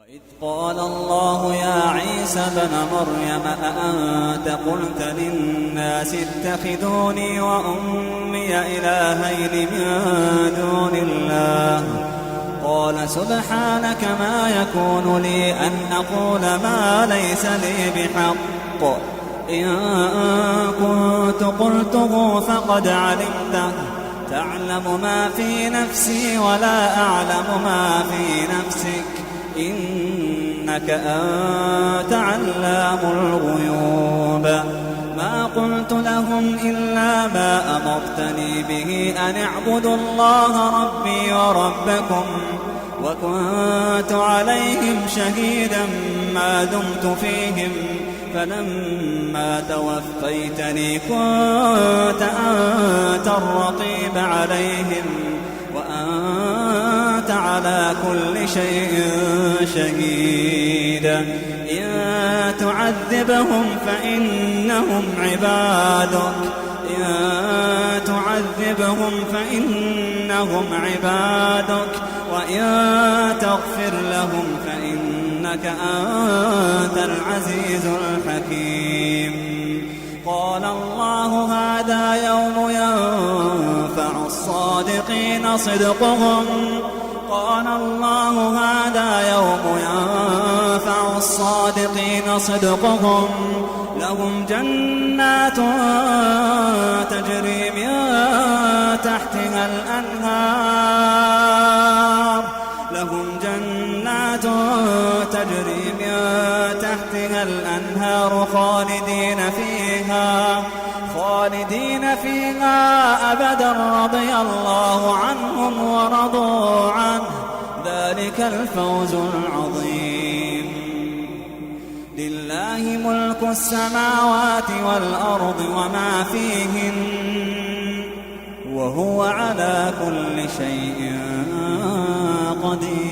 وإذ قال الله يا عيسى ابن مريم أأنت قلت للناس اتخذوني وأمي إلهين من دون الله قال سبحانك ما يكون لي أن أقول ما ليس لي بحق إن كنت قلته فقد علمته تعلم ما في نفسي ولا أعلم ما في نفسك إنك أنت علام الغيوب ما قلت لهم إلا ما أمرتني به أن اعبدوا الله ربي وربكم وكنت عليهم شهيدا ما دمت فيهم فلما توفيتني كنت أنت الرقيب عليهم وأنت على كل شيء شهيد إن تعذبهم فإنهم عبادك وإن تغفر لهم فإنك أنت العزيز الحكيم قال الله هذا يوم ينفع الصادقين صدقهم لهم جنات تجري من تحتها الأنهار خالدين فيها أبدا رضي الله عنهم ورضوا عنه ذلك الفوز العظيم لله ملك السماوات والأرض وما فيهن وهو على كل شيء قدير